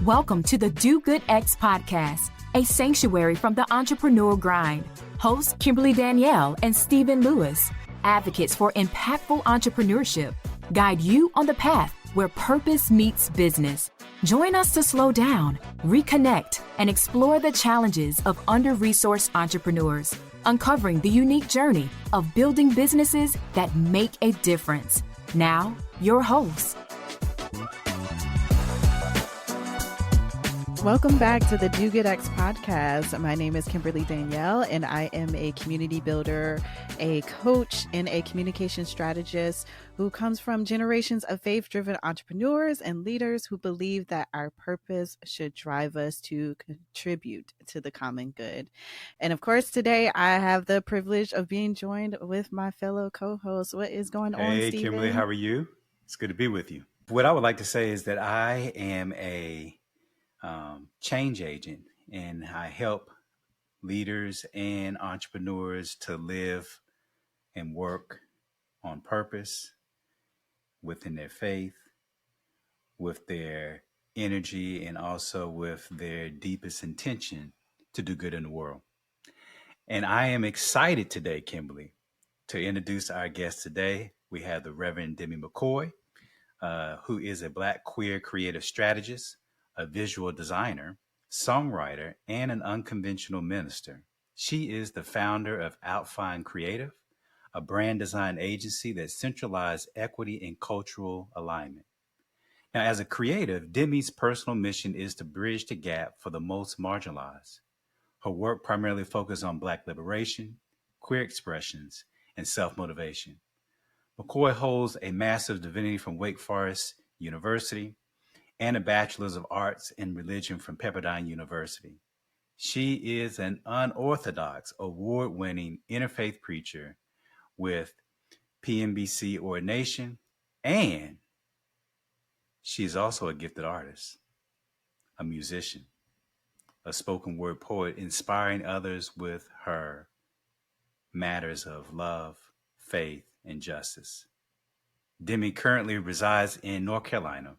Welcome to the Do Good X podcast, a sanctuary from the entrepreneurial grind. Hosts Kimberly Danielle and Stephen Lewis, advocates for impactful entrepreneurship, guide you on the path where purpose meets business. Join us to slow down, reconnect, and explore the challenges of under-resourced entrepreneurs, uncovering the unique journey of building businesses that make a difference. Now, your hosts. Welcome back to the Do Good X podcast. My name is Kimberly Danielle, and I am a community builder, a coach, and a communication strategist who comes from generations of faith-driven entrepreneurs and leaders who believe that our purpose should drive us to contribute to the common good. And of course, today I have the privilege of being joined with my fellow co-hosts. What is going on, Hey, Stephen? Kimberly, how are you? It's good to be with you. What I would like to say is that I am a change agent, and I help leaders and entrepreneurs to live and work on purpose within their faith, with their energy, and also with their deepest intention to do good in the world. And I am excited today, Kimberly, to introduce our guest today. We have the Reverend Demi McCoy, who is a Black queer creative strategist, a visual designer, songwriter, and an unconventional minister. She is the founder of OutFind Creative, a brand design agency that centralizes equity and cultural alignment. Now, as a creative, Demi's personal mission is to bridge the gap for the most marginalized. Her work primarily focuses on Black liberation, queer expressions, and self-motivation. McCoy holds a Master's of Divinity from Wake Forest University and a Bachelor's of Arts in Religion from Pepperdine University. She is an unorthodox, award-winning interfaith preacher with PMBC ordination, and she's also a gifted artist, a musician, a spoken word poet, inspiring others with her matters of love, faith, and justice. Demi currently resides in North Carolina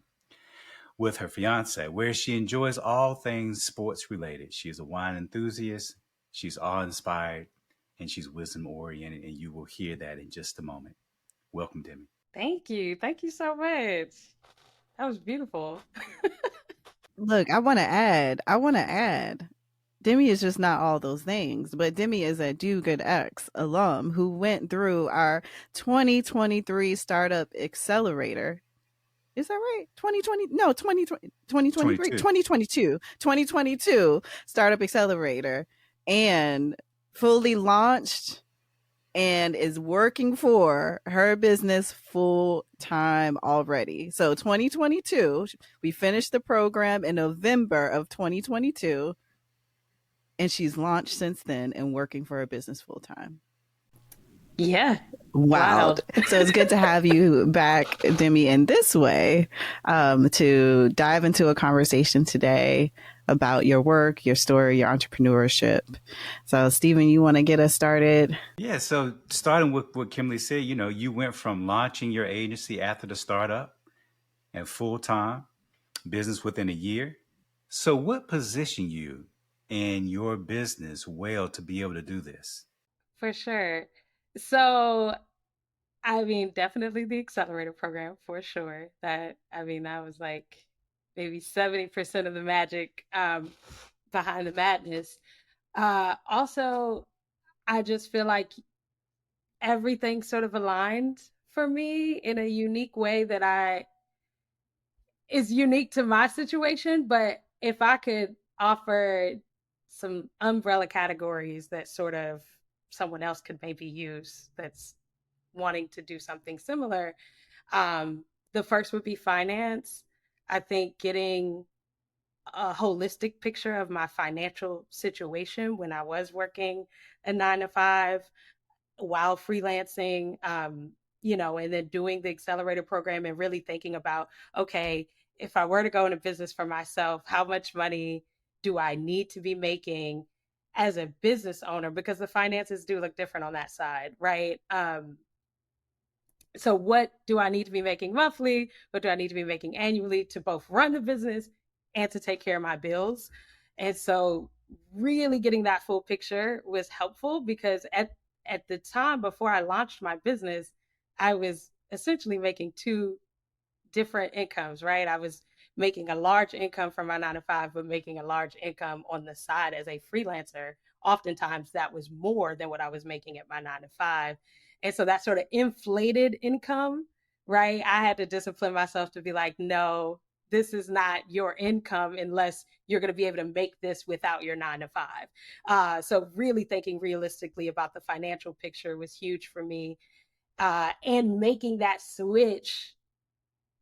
with her fiance, where she enjoys all things sports related. She's a wine enthusiast, she's awe-inspired, and she's wisdom-oriented, and you will hear that in just a moment. Welcome, Demi. Thank you. Thank you so much. That was beautiful. Look, I want to add, Demi is just not all those things, but Demi is a Do Good X alum who went through our 2023 Startup Accelerator. Is that right? 2022 Startup Accelerator, and fully launched and is working for her business full time already. So 2022, we finished the program in November of 2022, and she's launched since then and working for her business full time. Yeah. Wild. So it's good to have you back, Demi, in this way, to dive into a conversation today about your work, your story, your entrepreneurship. So, Stephen, you want to get us started? Yeah, so starting with what Kimberly said, you went from launching your agency after the startup and full-time business within a year. So what positioned you in your business well to be able to do this? For sure. So, definitely the Accelerator program, for sure. That was like maybe 70% of the magic behind the madness. Also, I just feel like everything sort of aligned for me in a unique way that is unique to my situation. But if I could offer some umbrella categories that sort of someone else could maybe use that's wanting to do something similar. The first would be finance. I think getting a holistic picture of my financial situation when I was working a 9-to-5 while freelancing, and then doing the Accelerator program and really thinking about, okay, if I were to go into business for myself, how much money do I need to be making as a business owner? Because the finances do look different on that side, right? So what do I need to be making monthly? What do I need to be making annually to both run the business and to take care of my bills. And so really getting that full picture was helpful because at the time before I launched my business, I was essentially making two different incomes, right? I was making a large income from my 9 to 5, but making a large income on the side as a freelancer. Oftentimes that was more than what I was making at my 9 to 5. And so that sort of inflated income, right? I had to discipline myself to be like, no, this is not your income unless you're going to be able to make this without your 9 to 5. So really thinking realistically about the financial picture was huge for me. And making that switch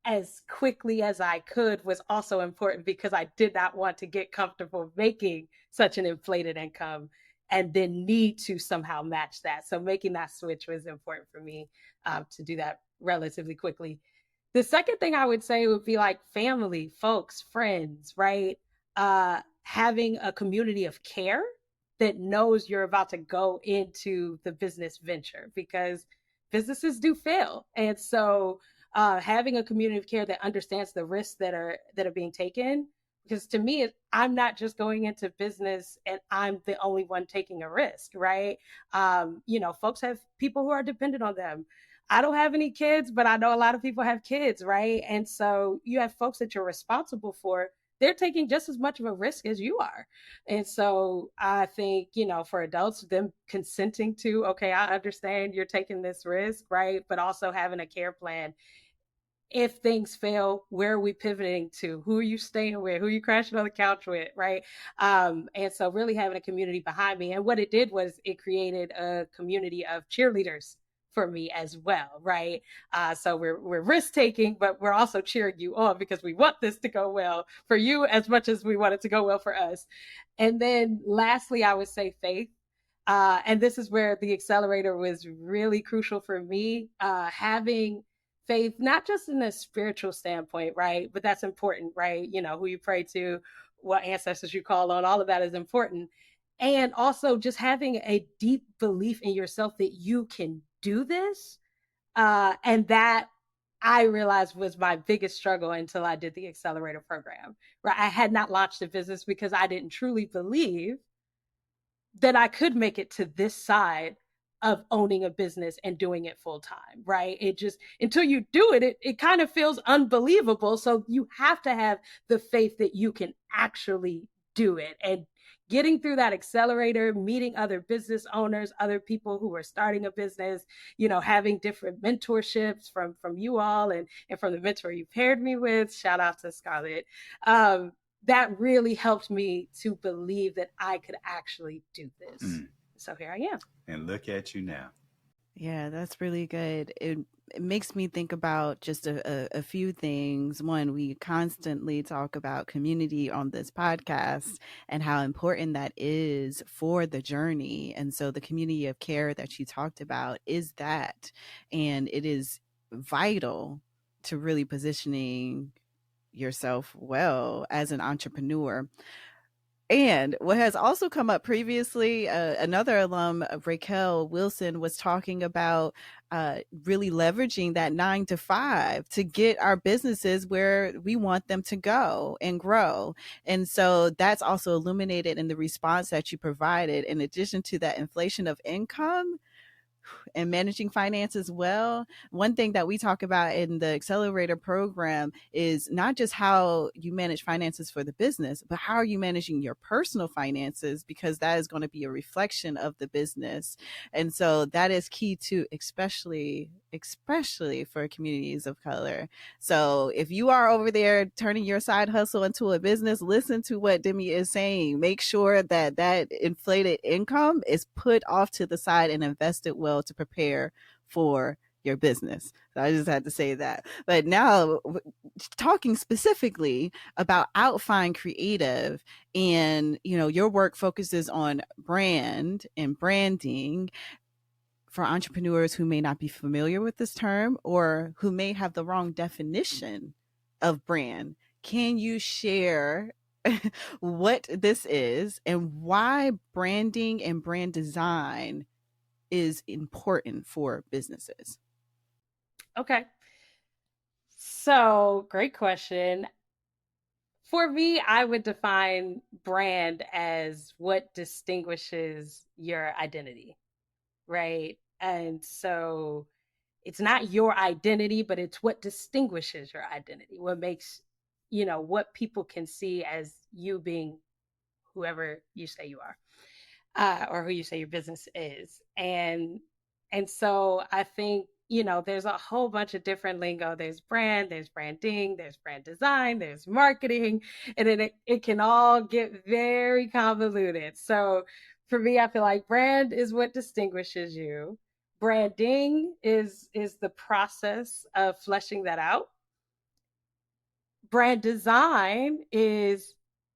as quickly as I could was also important because I did not want to get comfortable making such an inflated income and then need to somehow match that. So making that switch was important for me to do that relatively quickly. The second thing I would say would be like family, folks, friends, right? Having a community of care that knows you're about to go into the business venture because businesses do fail. And so having a community of care that understands the risks that are being taken, because to me I'm not just going into business and I'm the only one taking a risk, right? Folks have people who are dependent on them. I don't have any kids, but I know a lot of people have kids, right? And so you have folks that you're responsible for, they're taking just as much of a risk as you are. And so I think, for adults, them consenting to, okay, I understand you're taking this risk, right? But also having a care plan. If things fail, where are we pivoting to? Who are you staying with? Who are you crashing on the couch with? Right. And so really having a community behind me. And what it did was it created a community of cheerleaders for me as well. Right. So we're risk taking, but we're also cheering you on because we want this to go well for you as much as we want it to go well for us. And then lastly, I would say faith. And this is where the accelerator was really crucial for me, having faith, not just in a spiritual standpoint, right? But that's important, right? Who you pray to, what ancestors you call on, all of that is important. And also just having a deep belief in yourself that you can do this. And that I realized was my biggest struggle until I did the accelerator program, right? I had not launched a business because I didn't truly believe that I could make it to this side of owning a business and doing it full time, right? It just, until you do it, it kind of feels unbelievable. So you have to have the faith that you can actually do it. And getting through that accelerator, meeting other business owners, other people who are starting a business, having different mentorships from you all and from the mentor you paired me with, shout out to Scarlett. That really helped me to believe that I could actually do this. So here I am. And look at you now. Yeah, that's really good. It makes me think about just a few things. One, we constantly talk about community on this podcast and how important that is for the journey. And so the community of care that you talked about is that. And it is vital to really positioning yourself well as an entrepreneur. And what has also come up previously, another alum, Raquel Wilson, was talking about really leveraging that 9 to 5 to get our businesses where we want them to go and grow. And so that's also illuminated in the response that you provided. In addition to that inflation of income and managing finances well, one thing that we talk about in the Accelerator program is not just how you manage finances for the business, but how are you managing your personal finances, because that is going to be a reflection of the business. And so that is key too, especially for communities of color. So if you are over there turning your side hustle into a business, listen to what Demi is saying. Make sure that that inflated income is put off to the side and invested well to prepare for your business. So I just had to say that. But now, talking specifically about OutFind Creative, and your work focuses on brand and branding for entrepreneurs who may not be familiar with this term or who may have the wrong definition of brand. Can you share what this is and why branding and brand design is important for businesses? Okay. So, great question. For me, I would define brand as what distinguishes your identity, right? And so it's not your identity, but it's what distinguishes your identity, what makes, what people can see as you being whoever you say you are, or who you say your business is. And so I think, there's a whole bunch of different lingo. There's brand, there's branding, there's brand design, there's marketing, and then it can all get very convoluted. So for me, I feel like brand is what distinguishes you. Branding is the process of fleshing that out. Brand design is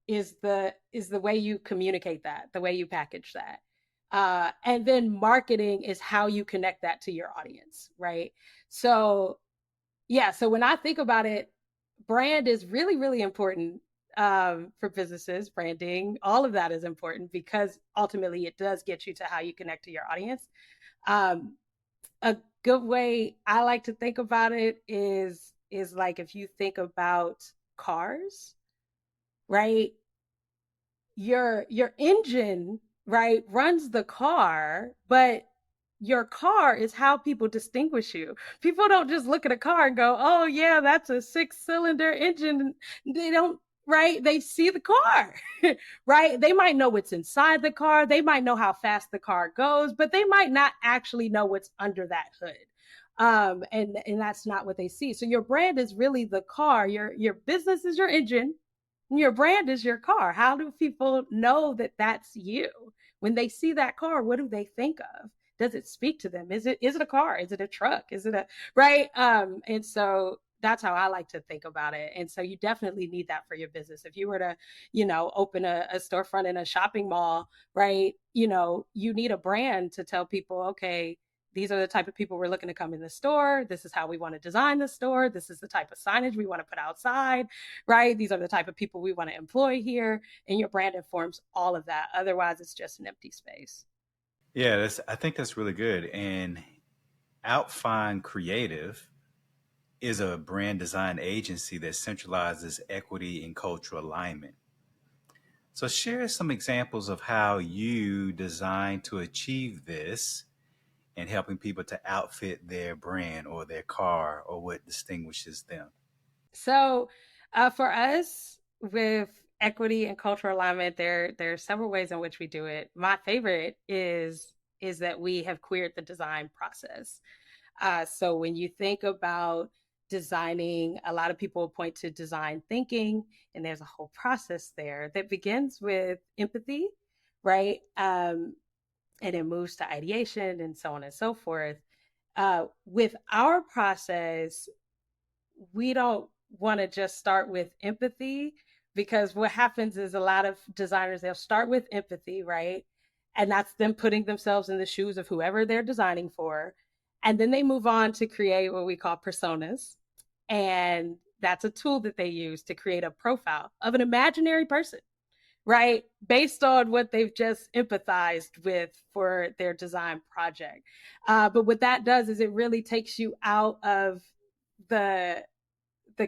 the way you communicate that, the way you package that. And then marketing is how you connect that to your audience, right? So yeah, so when I think about it, brand is really, really important for businesses. Branding, all of that is important because ultimately it does get you to how you connect to your audience. Um, a good way I like to think about it is like if you think about cars, right? Your engine, right, runs the car, but your car is how people distinguish you. People don't just look at a car and go, "Oh yeah, that's a six-cylinder engine." They don't, right? They see the car, right? They might know what's inside the car, they might know how fast the car goes, but they might not actually know what's under that hood. And that's not what they see. So your brand is really the car. Your business is your engine. Your brand is your car. How do people know that that's you? When they see that car, what do they think of? Does it speak to them? Is it a car? Is it a truck? Is it a right? And so that's how I like to think about it. And so you definitely need that for your business. If you were to, open a storefront in a shopping mall, right? You need a brand to tell people, okay, these are the type of people we're looking to come in the store. This is how we want to design the store. This is the type of signage we want to put outside, right? These are the type of people we want to employ here. And your brand informs all of that. Otherwise, it's just an empty space. Yeah, I think that's really good. And OutFind Creative is a brand design agency that centralizes equity and cultural alignment. So share some examples of how you design to achieve this and helping people to outfit their brand or their car or what distinguishes them. So for us with equity and cultural alignment, there are several ways in which we do it. My favorite is that we have queered the design process. So when you think about designing, a lot of people point to design thinking, and there's a whole process there that begins with empathy, right? And it moves to ideation and so on and so forth. With our process, we don't want to just start with empathy, because what happens is a lot of designers, they'll start with empathy, right? And that's them putting themselves in the shoes of whoever they're designing for. And then they move on to create what we call personas. And that's a tool that they use to create a profile of an imaginary person, right? Based on what they've just empathized with for their design project. But what that does is it really takes you out of the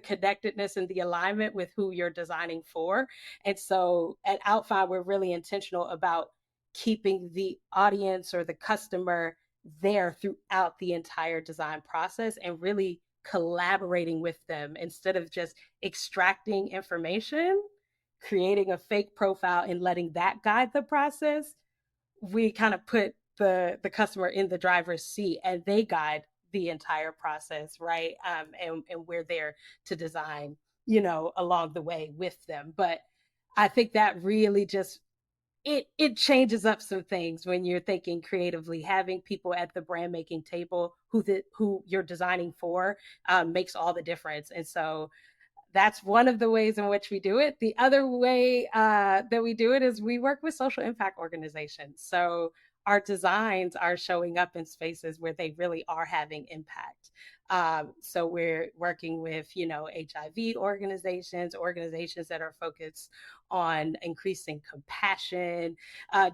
connectedness and the alignment with who you're designing for. And so at OutFind, we're really intentional about keeping the audience or the customer there throughout the entire design process and really collaborating with them instead of just extracting information, creating a fake profile and letting that guide the process. We kind of put the customer in the driver's seat and they guide the entire process, right? And we're there to design, along the way with them. But I think that really just it changes up some things when you're thinking creatively. Having people at the brand making table who you're designing for makes all the difference. And so that's one of the ways in which we do it. The other way that we do it is we work with social impact organizations. So our designs are showing up in spaces where they really are having impact. So we're working with, HIV organizations that are focused on increasing compassion,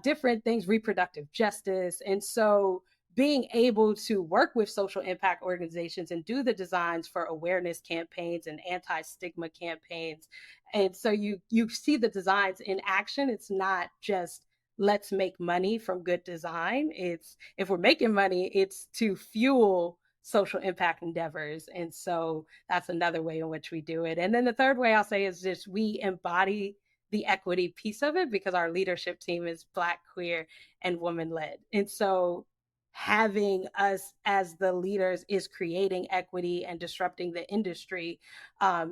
different things, reproductive justice. And so being able to work with social impact organizations and do the designs for awareness campaigns and anti-stigma campaigns. And so you see the designs in action. It's not just let's make money from good design. It's, if we're making money, it's to fuel social impact endeavors. And so that's another way in which we do it. And then the third way I'll say is just we embody the equity piece of it because our leadership team is Black, queer, and woman led. And so having us as the leaders is creating equity and disrupting the industry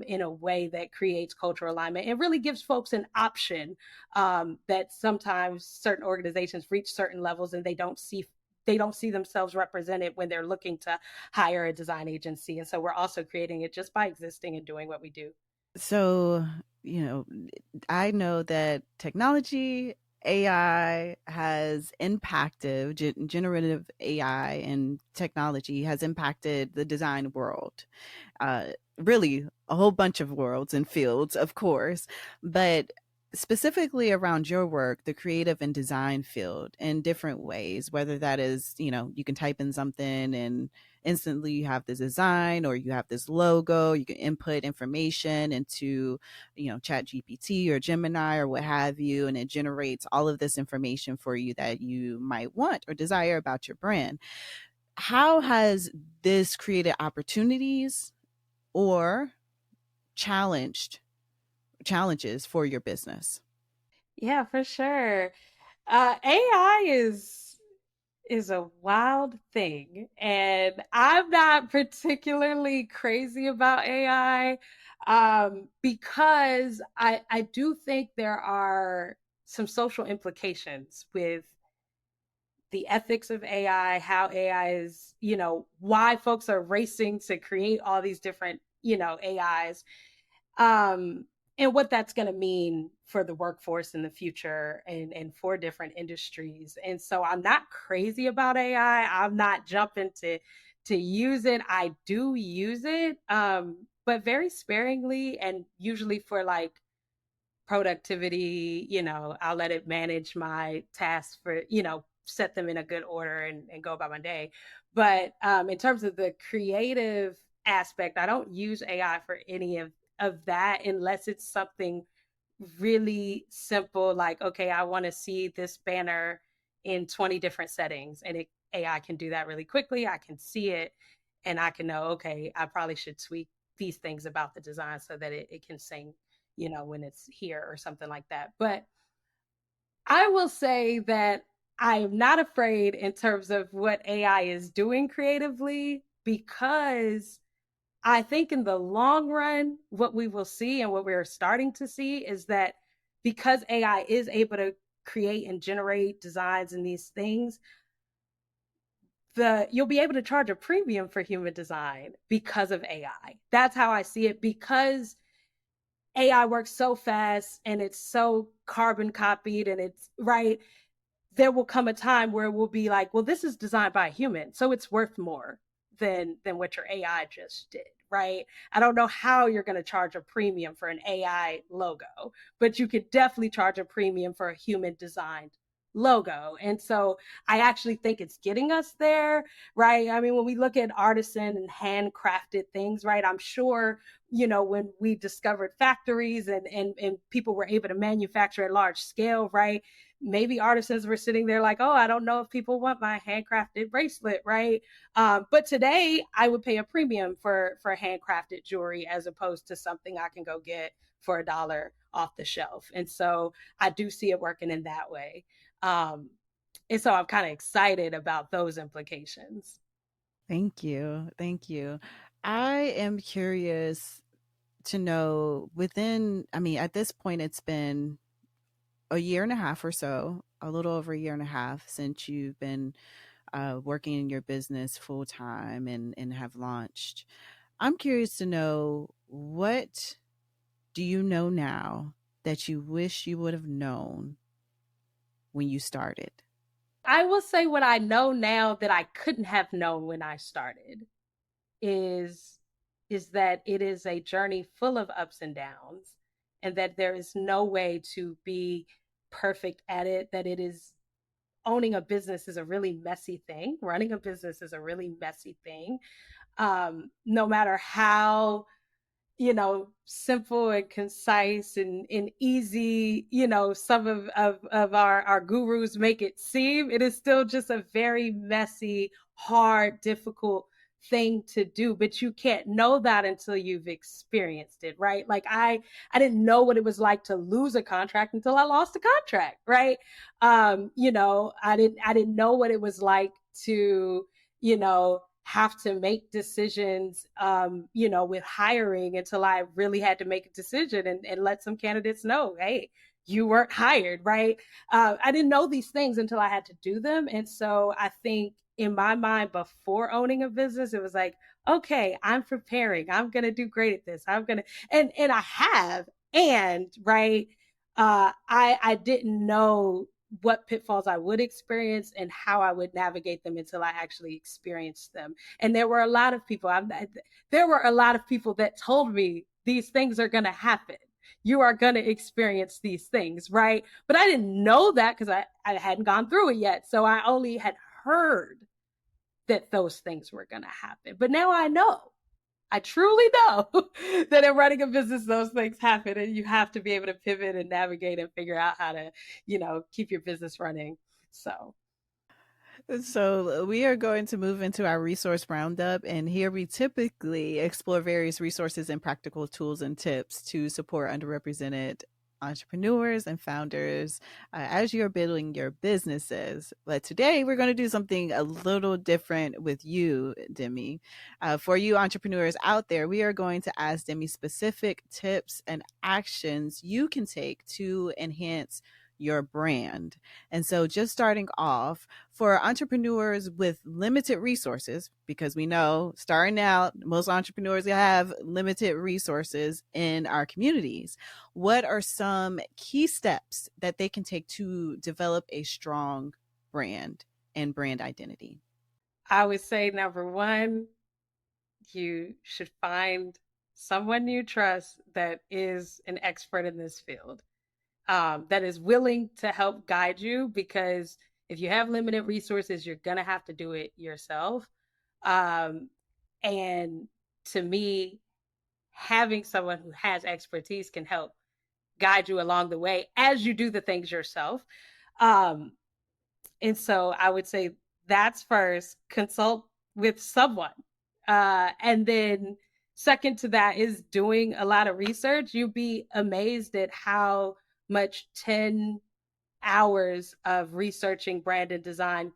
in a way that creates cultural alignment and really gives folks an option that sometimes certain organizations reach certain levels and they don't see themselves represented when they're looking to hire a design agency. And so we're also creating it just by existing and doing what we do. So, I know that technology, AI has impacted, generative AI and technology has impacted the design world. Really, a whole bunch of worlds and fields, of course, but specifically around your work, the creative and design field in different ways, whether that is, you can type in something and instantly you have this design or you have this logo, you can input information into, Chat GPT or Gemini or what have you, and it generates all of this information for you that you might want or desire about your brand. How has this created opportunities or challenges for your business? Yeah, for sure. AI is a wild thing, and I'm not particularly crazy about AI because I do think there are some social implications with the ethics of AI, how AI is, why folks are racing to create all these different, AIs, and what that's going to mean for the workforce in the future and for different industries. And so I'm not crazy about AI. I'm not jumping to use it. I do use it, but very sparingly and usually for like productivity. I'll let it manage my tasks for, set them in a good order and go about my day. But in terms of the creative aspect, I don't use AI for any of that unless it's something really simple, like, okay, I want to see this banner in 20 different settings, and AI can do that really quickly. I can see it and I can know, okay, I probably should tweak these things about the design so that it can sing, when it's here or something like that. But I will say that I am not afraid in terms of what AI is doing creatively, because I think in the long run, what we will see and what we're starting to see is that because AI is able to create and generate designs and these things, you'll be able to charge a premium for human design because of AI. That's how I see it, because AI works so fast and it's so carbon copied and it's right. There will come a time where it will be like, well, this is designed by a human, so it's worth more than what your AI just did, right? I don't know how you're going to charge a premium for an AI logo, but you could definitely charge a premium for a human designed logo. And so I actually think it's getting us there, right? I mean, when we look at artisan and handcrafted things, right? I'm sure, when we discovered factories and people were able to manufacture at large scale, right? Maybe artisans were sitting there like, oh, I don't know if people want my handcrafted bracelet, right? But today I would pay a premium for handcrafted jewelry as opposed to something I can go get for $1 off the shelf. And so I do see it working in that way. And so I'm kind of excited about those implications. Thank you. Thank you. I am curious to know at this point, it's been a year and a half or so, a little over a year and a half since you've been working in your business full time and have launched. I'm curious to know, what do you know now that you wish you would have known when you started? I will say what I know now that I couldn't have known when I started is that it is a journey full of ups and downs, and that there is no way to be perfect at it, that it is owning a business is a really messy thing. Running a business is a really messy thing. No matter how, simple and concise and easy, some of our gurus make it seem, it is still just a very messy, hard, difficult thing to do. But you can't know that until you've experienced it, right? Like I didn't know what it was like to lose a contract until I lost a contract, right? I didn't know what it was like to, have to make decisions, with hiring until I really had to make a decision and let some candidates know, hey, you weren't hired, right? I didn't know these things until I had to do them. And so I think in my mind, before owning a business, it was like, okay, I'm preparing. I'm going to do great at this. I'm going to, and I have, and right. I didn't know what pitfalls I would experience and how I would navigate them until I actually experienced them. And there were a lot of people, there were a lot of people that told me these things are going to happen. You are going to experience these things, right? But I didn't know that because I hadn't gone through it yet. So I only had heard that those things were going to happen. But now I know. I truly know that in running a business, those things happen, and you have to be able to pivot and navigate and figure out how to, keep your business running. So we are going to move into our resource roundup, and here we typically explore various resources and practical tools and tips to support underrepresented entrepreneurs and founders as you're building your businesses. But today we're going to do something a little different with you, Demi. For you entrepreneurs out there, we are going to ask Demi specific tips and actions you can take to enhance your brand. And so just starting off, for entrepreneurs with limited resources, because we know starting out, most entrepreneurs have limited resources in our communities, what are some key steps that they can take to develop a strong brand and brand identity? I would say number one, you should find someone you trust that is an expert in this field. That is willing to help guide you, because if you have limited resources, you're going to have to do it yourself. And to me, having someone who has expertise can help guide you along the way as you do the things yourself. And so I would say that's first, consult with someone. And then second to that is doing a lot of research. You'd be amazed at how much 10 hours of researching brand and design,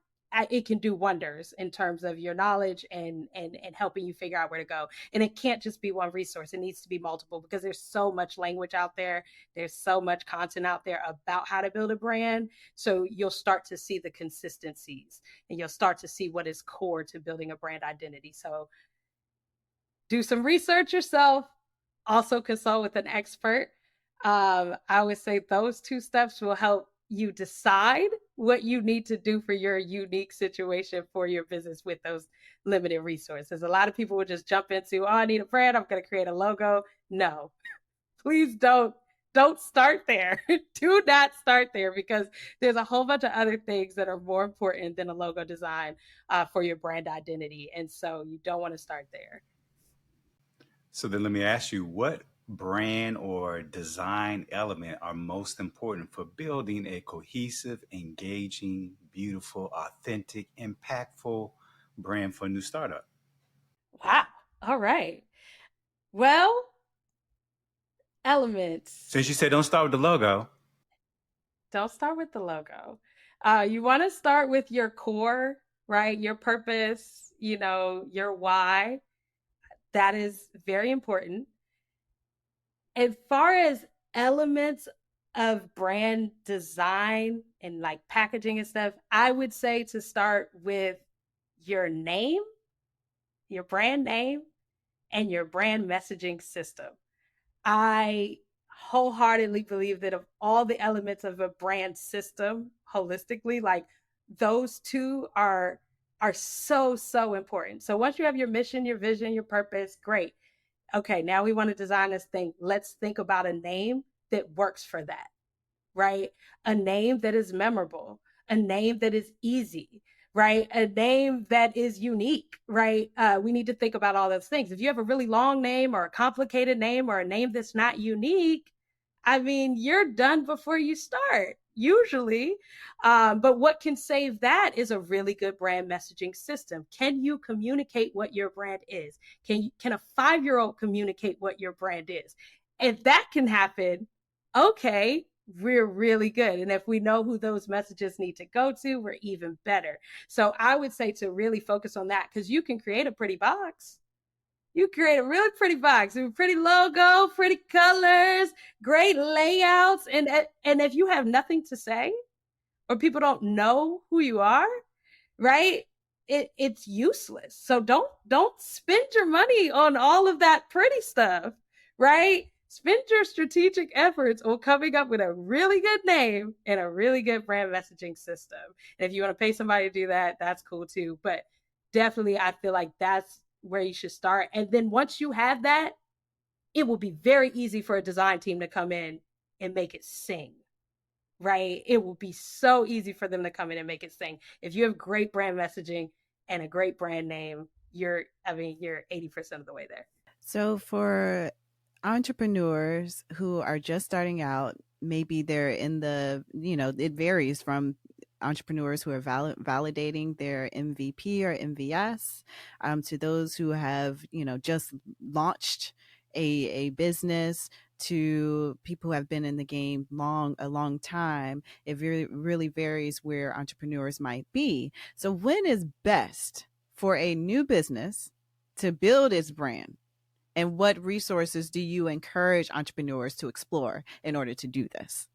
it can do wonders in terms of your knowledge and helping you figure out where to go. And it can't just be one resource. It needs to be multiple, because there's so much language out there. There's so much content out there about how to build a brand. So you'll start to see the consistencies, and you'll start to see what is core to building a brand identity. So do some research yourself, also consult with an expert. I would say those two steps will help you decide what you need to do for your unique situation for your business with those limited resources. A lot of people would just jump into, oh, I need a brand, I'm going to create a logo. No, please don't start there. Do not start there, because there's a whole bunch of other things that are more important than a logo design for your brand identity. And so you don't want to start there. So then let me ask you, what brand or design element are most important for building a cohesive, engaging, beautiful, authentic, impactful brand for a new startup? Wow. All right. Well, elements. Since you said don't start with the logo. Don't start with the logo. You want to start with your core, right? Your purpose, your why. That is very important. As far as elements of brand design and like packaging and stuff, I would say to start with your name, your brand name, and your brand messaging system. I wholeheartedly believe that of all the elements of a brand system holistically, like those two are so important. So once you have your mission, your vision, your purpose, great. Okay, now we want to design this thing. Let's think about a name that works for that, right? A name that is memorable, a name that is easy, right? A name that is unique, right? We need to think about all those things. If you have a really long name or a complicated name or a name that's not unique, I mean, you're done before you start, usually. But what can save that is a really good brand messaging system. Can you communicate what your brand is? Can a 5-year-old communicate what your brand is? If that can happen, okay, we're really good. And if we know who those messages need to go to, we're even better. So I would say to really focus on that, because you can create a pretty box. You create a really pretty box, a pretty logo, pretty colors, great layouts. And if you have nothing to say or people don't know who you are, right? It's useless. So don't spend your money on all of that pretty stuff, right? Spend your strategic efforts on coming up with a really good name and a really good brand messaging system. And if you want to pay somebody to do that, that's cool too. But definitely, I feel like that's where you should start. And then once you have that, it will be very easy for a design team to come in and make it sing, right? It will be so easy for them to come in and make it sing. If you have great brand messaging and a great brand name, you're 80% of the way there. So for entrepreneurs who are just starting out, maybe they're in the, it varies from entrepreneurs who are validating their MVP or MVS, to those who have, just launched a business, to people who have been in the game a long time. It really varies where entrepreneurs might be. So when is best for a new business to build its brand? And what resources do you encourage entrepreneurs to explore in order to do this?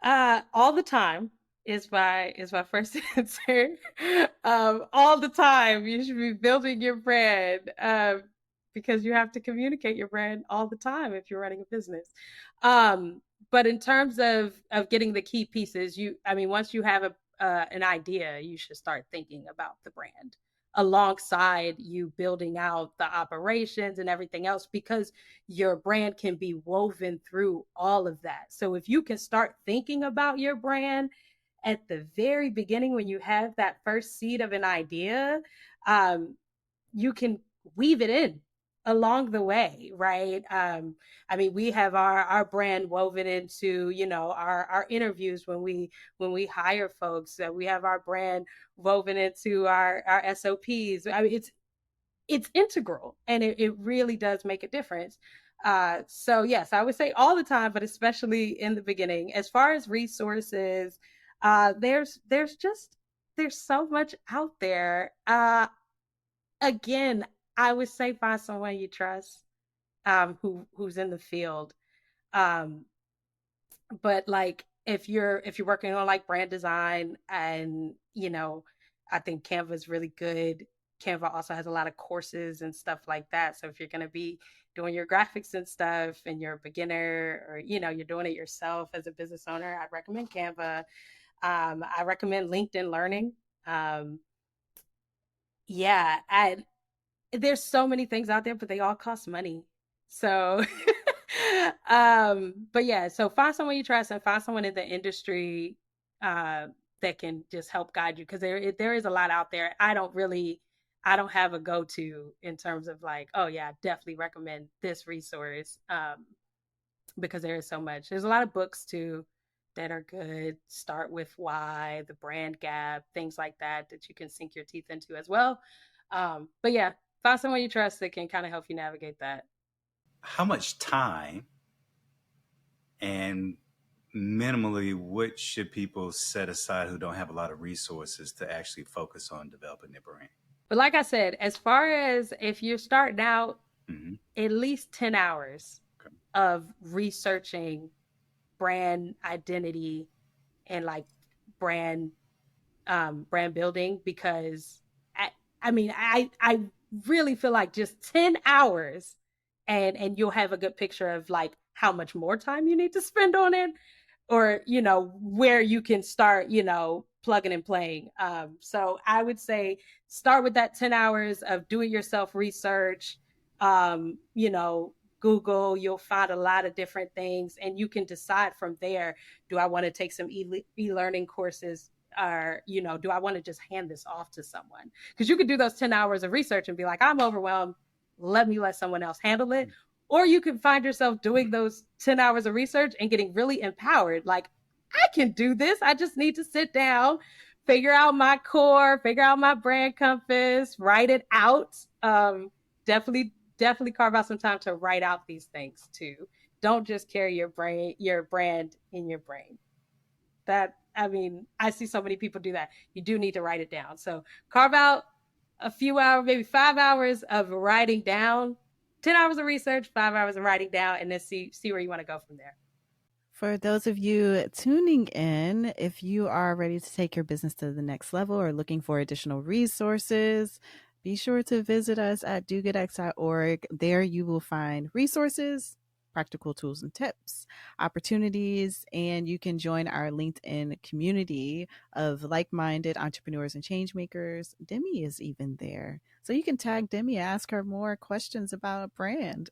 All the time is my first answer. All the time, you should be building your brand, because you have to communicate your brand all the time if you're running a business. But in terms of getting the key pieces, once you have an idea, you should start thinking about the brand alongside you building out the operations and everything else, because your brand can be woven through all of that. So if you can start thinking about your brand at the very beginning, when you have that first seed of an idea, you can weave it in along the way, right? We have our brand woven into, our interviews when we hire folks. We have our brand woven into our SOPs. It's integral, and it really does make a difference. So yes, I would say all the time, but especially in the beginning. As far as resources, there's so much out there. Again, I would say find someone you trust, who's in the field. But like if you're working on like brand design, and I think Canva is really good. Canva also has a lot of courses and stuff like that. So if you're going to be doing your graphics and stuff and you're a beginner, or you're doing it yourself as a business owner, I'd recommend Canva. I recommend LinkedIn Learning. Yeah, there's so many things out there, but they all cost money. So, but yeah, so find someone you trust and find someone in the industry that can just help guide you, because there is a lot out there. I don't have a go-to in terms of like, oh yeah, I definitely recommend this resource, because there is so much. There's a lot of books too that are good. Start with Why, The Brand Gap, things like that you can sink your teeth into as well. But yeah, find someone you trust that can kind of help you navigate that. How much time and minimally what should people set aside who don't have a lot of resources to actually focus on developing their brand? But like I said, as far as if you're starting out, at least 10 hours of researching brand identity and like brand building, because I really feel like just 10 hours and you'll have a good picture of like how much more time you need to spend on it, or where you can start plugging and playing. So I would say start with that 10 hours of do it yourself research. Google, you'll find a lot of different things, and you can decide from there, do I want to take some e-learning courses or, do I want to just hand this off to someone? Because you could do those 10 hours of research and be like, I'm overwhelmed. Let someone else handle it. Or you can find yourself doing those 10 hours of research and getting really empowered. Like, I can do this. I just need to sit down, figure out my core, figure out my brand compass, write it out. Definitely carve out some time to write out these things too. Don't just carry your brand in your brain. I see so many people do that. You do need to write it down. So carve out a few hours, maybe 5 hours of writing down, 10 hours of research, 5 hours of writing down, and then see where you want to go from there. For those of you tuning in, if you are ready to take your business to the next level or looking for additional resources, be sure to visit us at dogoodx.org. There you will find resources, practical tools and tips, opportunities, and you can join our LinkedIn community of like-minded entrepreneurs and change makers. Demi is even there. So you can tag Demi, ask her more questions about a brand.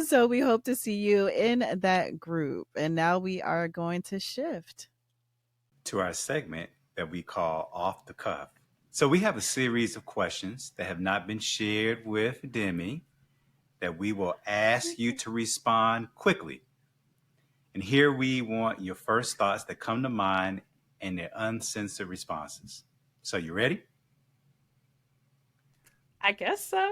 So we hope to see you in that group. And now we are going to shift to our segment that we call Off the Cuff. So we have a series of questions that have not been shared with Demi that we will ask you to respond quickly. And here we want your first thoughts that come to mind and their uncensored responses. So you ready? I guess so.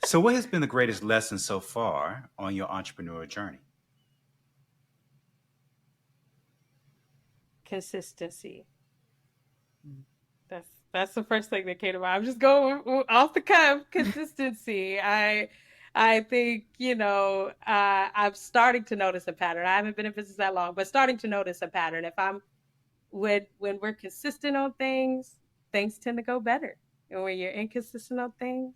So what has been the greatest lesson so far on your entrepreneurial journey? Consistency. That's the first thing that came to mind. I'm just going off the cuff. Consistency. I think, I'm starting to notice a pattern. I haven't been in business that long, but starting to notice a pattern. When we're consistent on things tend to go better. And when you're inconsistent on things,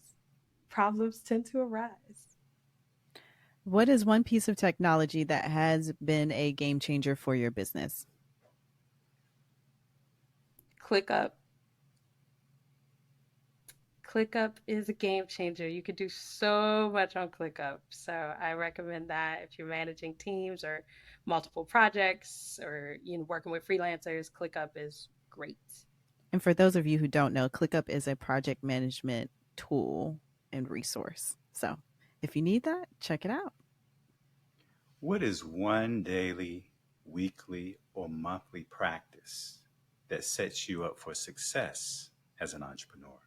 problems tend to arise. What is one piece of technology that has been a game changer for your business? ClickUp. ClickUp is a game changer. You can do so much on ClickUp. So I recommend that if you're managing teams or multiple projects or working with freelancers, ClickUp is great. And for those of you who don't know, ClickUp is a project management tool and resource. So if you need that, check it out. What is one daily, weekly, or monthly practice that sets you up for success as an entrepreneur?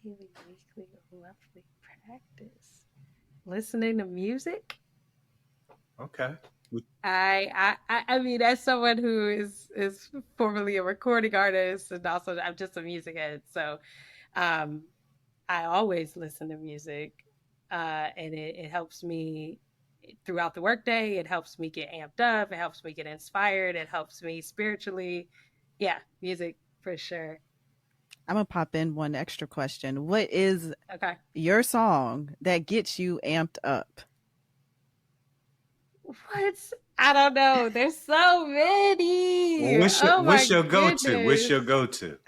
Daily, weekly, or monthly practice. Listening to music. Okay. I mean, as someone who is formerly a recording artist and also I'm just a music head, so I always listen to music, and it helps me throughout the workday. It helps me get amped up. It helps me get inspired. It helps me spiritually. Yeah, music for sure. I'm going to pop in one extra question. What is your song that gets you amped up? What? I don't know. There's so many. What's your go-to? What's your go-to?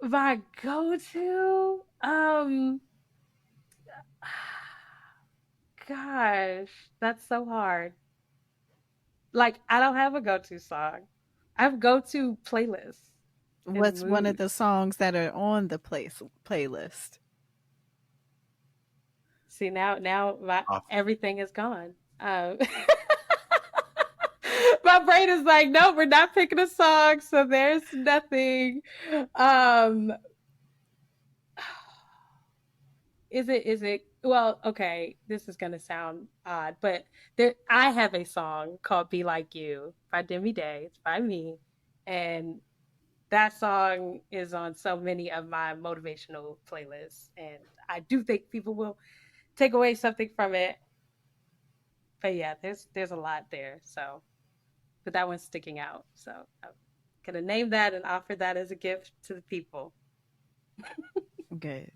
My go-to? Gosh, that's so hard. Like, I don't have a go-to song. I have go-to playlists. What's one of the songs that are on the playlist? See, now everything is gone. My brain is like, no, we're not picking a song, so there's nothing. Is it well, okay, this is gonna sound odd, but I have a song called Be Like You by Demi Day. It's by me. And that song is on so many of my motivational playlists. And I do think people will take away something from it. But yeah, there's a lot there. So, but that one's sticking out. So I'm gonna name that and offer that as a gift to the people. Okay.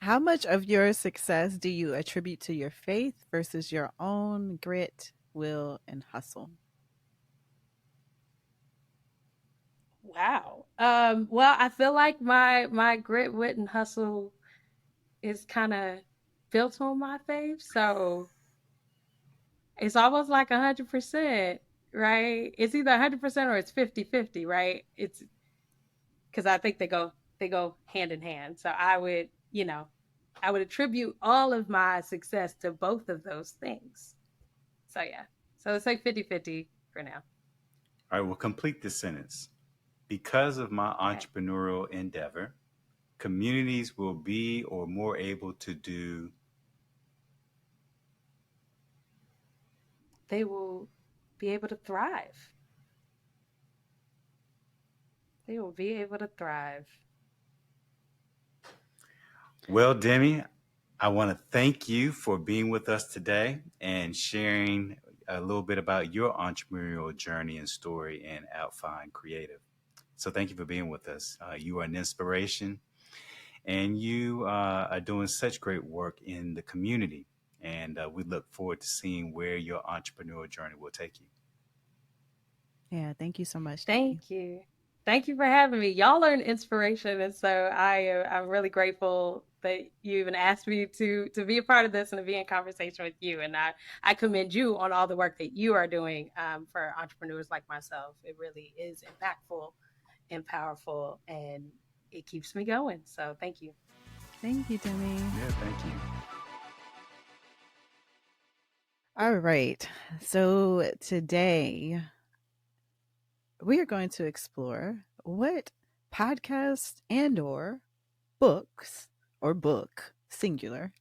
How much of your success do you attribute to your faith versus your own grit, will, and hustle? Wow. Well, I feel like my grit, wit, and hustle is kind of built on my faith. So It's almost like 100%, right? It's either 100% or it's 50-50, right? It's because I think they go hand in hand. So I would attribute all of my success to both of those things. So yeah. So it's like 50-50 for now. All right, we'll complete this sentence. Because of my Okay. entrepreneurial endeavor, communities will be or more able to do. They will be able to thrive. They will be able to thrive. Well, Demi, I want to thank you for being with us today and sharing a little bit about your entrepreneurial journey and story in OutFind Creative. So, thank you for being with us. You are an inspiration, and you are doing such great work in the community. And we look forward to seeing where your entrepreneurial journey will take you. Yeah, thank you so much, Demi. Thank you. Thank you for having me. Y'all are an inspiration, and so I'm really grateful that you even asked me to be a part of this and to be in conversation with you. And I commend you on all the work that you are doing for entrepreneurs like myself. It really is impactful and powerful, and it keeps me going. So thank you. Thank you, Demi. Yeah, thank you. All right. So today we are going to explore what podcasts and or books or book singular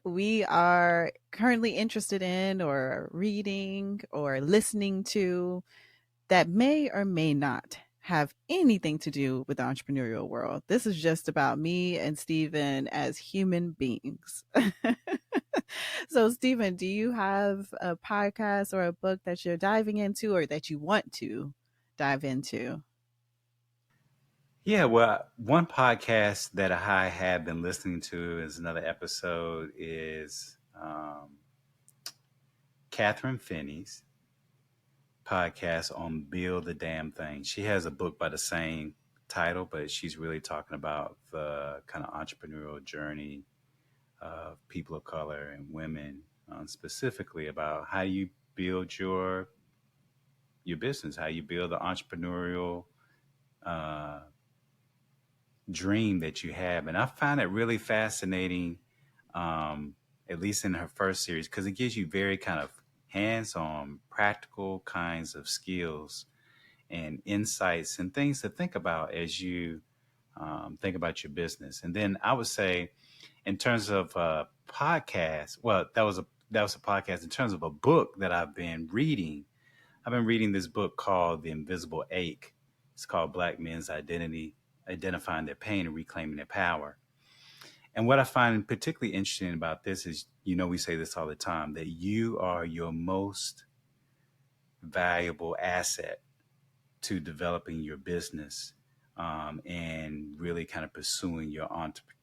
we are currently interested in or reading or listening to that may or may not have anything to do with the entrepreneurial world. This is just about me and Stephen as human beings. So, Stephen, do you have a podcast or a book that you're diving into or that you want to dive into? Yeah, well, one podcast that I have been listening to is another episode is Catherine Finney's podcast on Build the Damn Thing. She has a book by the same title, but she's really talking about the kind of entrepreneurial journey of people of color and women, specifically about how you build your business, how you build the entrepreneurial uh, dream that you have. And I find it really fascinating, um, at least in her first series, because it gives you very kind of hands on, practical kinds of skills and insights and things to think about as you think about your business. And then I would say, in terms of podcast, well, that was a podcast. In terms of a book that I've been reading this book called The Invisible Ache. It's called Black Men's Identity, Identifying Their Pain and Reclaiming Their Power. And what I find particularly interesting about this is, we say this all the time, that you are your most valuable asset to developing your business, and really kind of pursuing your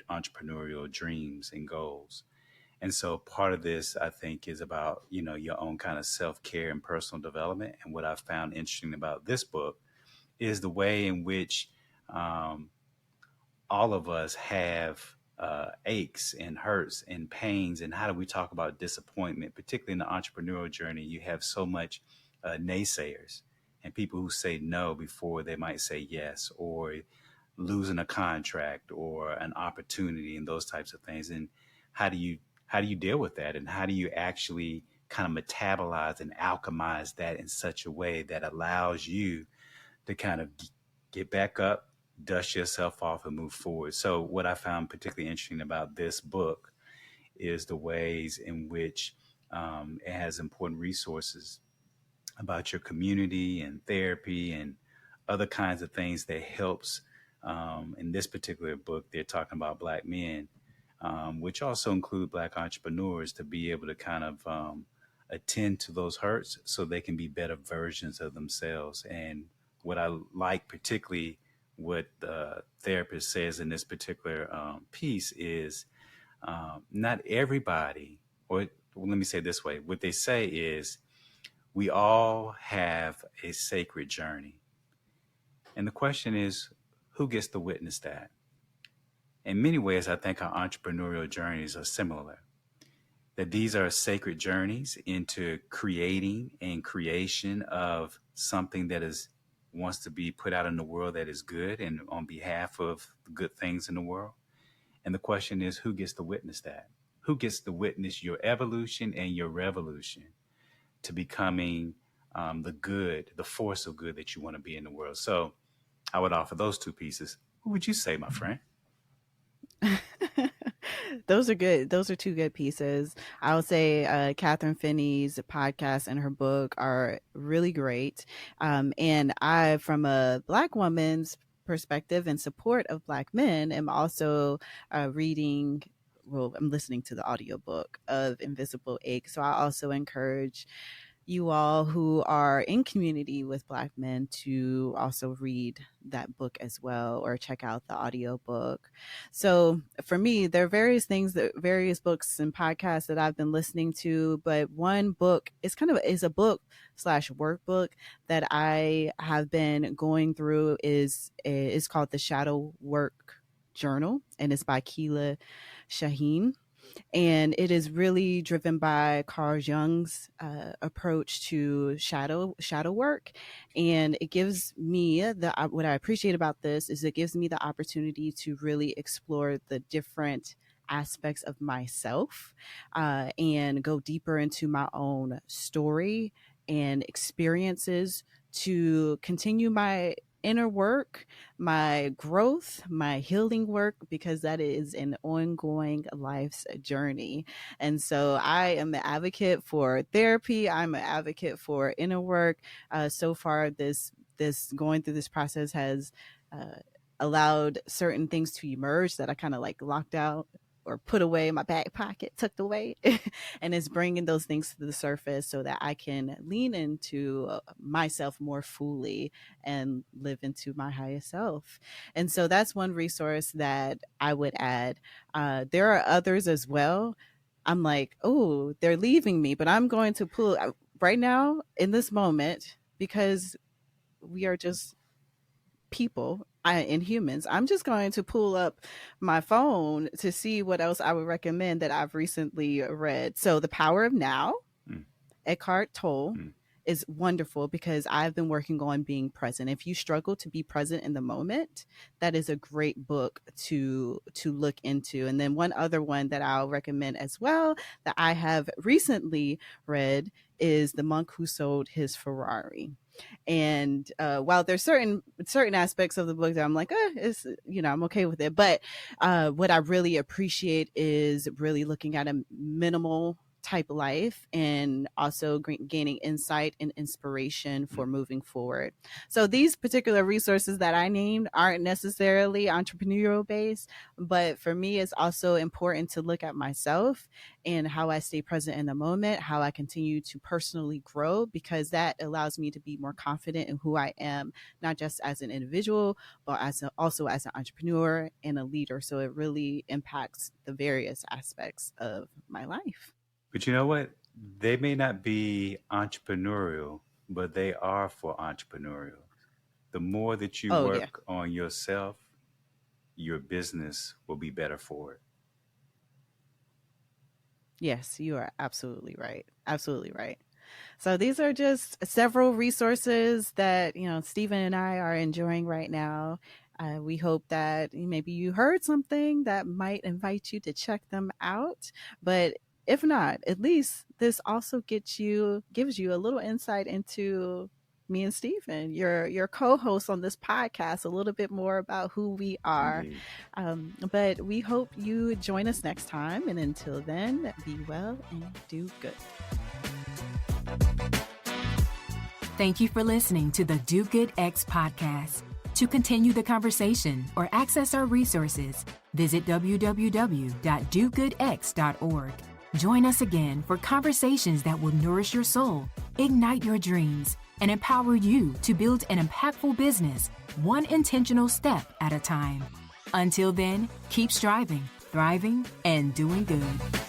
entrepreneurial dreams and goals. And so part of this, I think, is about, your own kind of self-care and personal development. And what I found interesting about this book is the way in which um, all of us have aches and hurts and pains. And how do we talk about disappointment, particularly in the entrepreneurial journey? You have so much naysayers and people who say no before they might say yes, or losing a contract or an opportunity and those types of things. And how do you deal with that? And how do you actually kind of metabolize and alchemize that in such a way that allows you to kind of get back up, dust yourself off, and move forward? So what I found particularly interesting about this book is the ways in which it has important resources about your community and therapy and other kinds of things that helps. In this particular book, they're talking about Black men, which also include Black entrepreneurs, to be able to kind of attend to those hurts so they can be better versions of themselves. And what I like particularly what the therapist says in this particular piece is not everybody, or well, let me say it this way, what they say is we all have a sacred journey. And the question is, who gets to witness that? In many ways, I think our entrepreneurial journeys are similar. that these are sacred journeys into creating and creation of something that is wants to be put out in the world that is good and on behalf of the good things in the world. And the question is, who gets to witness that? Who gets to witness your evolution and your revolution to becoming the good, the force of good that you want to be in the world? So I would offer those two pieces. What would you say, my friend? Those are good. Those are two good pieces. I would say Catherine Finney's podcast and her book are really great. And I, from a Black woman's perspective and support of Black men, am also reading. Well, I'm listening to the audiobook of Invisible Ink. So I also encourage you all who are in community with Black men to also read that book as well, or check out the audiobook. So for me, there are various books and podcasts that I've been listening to, but one book is a book / workbook that I have been going through is called The Shadow Work Journal, and it's by Keela Shaheen. And it is really driven by Carl Jung's approach to shadow work. And it gives me what I appreciate about this is it gives me the opportunity to really explore the different aspects of myself and go deeper into my own story and experiences to continue my inner work, my growth, my healing work, because that is an ongoing life's journey. And so I am an advocate for therapy. I'm an advocate for inner work. So far, this going through this process has allowed certain things to emerge that I kind of like locked out or put away in my back pocket, tucked away, and it's bringing those things to the surface so that I can lean into myself more fully and live into my highest self. And so that's one resource that I would add. There are others as well. I'm like, oh, they're leaving me, but I'm going to pull right now in this moment, because we are just people and humans. I'm just going to pull up my phone to see what else I would recommend that I've recently read. So The Power of Now, Eckhart Tolle, is wonderful because I've been working on being present. If you struggle to be present in the moment, that is a great book to look into. And then one other one that I'll recommend as well that I have recently read is The Monk Who Sold His Ferrari. And while there's certain aspects of the book that I'm like, it's, I'm okay with it. But what I really appreciate is really looking at a minimal type life and also gaining insight and inspiration for moving forward. So these particular resources that I named aren't necessarily entrepreneurial based, but for me, it's also important to look at myself and how I stay present in the moment, how I continue to personally grow, because that allows me to be more confident in who I am, not just as an individual, but also as an entrepreneur and a leader. So it really impacts the various aspects of my life. But you know what? They may not be entrepreneurial, but they are for entrepreneurial. The more that you work on yourself, your business will be better for it. Yes, you are absolutely right. Absolutely right. So these are just several resources that, Stephen and I are enjoying right now. We hope that maybe you heard something that might invite you to check them out. But if not, at least this also gives you a little insight into me and Stephen, your co-host on this podcast, a little bit more about who we are. But we hope you join us next time. And until then, be well and do good. Thank you for listening to the Do Good X podcast. To continue the conversation or access our resources, visit www.dogoodx.org. Join us again for conversations that will nourish your soul, ignite your dreams, and empower you to build an impactful business, one intentional step at a time. Until then, keep striving, thriving, and doing good.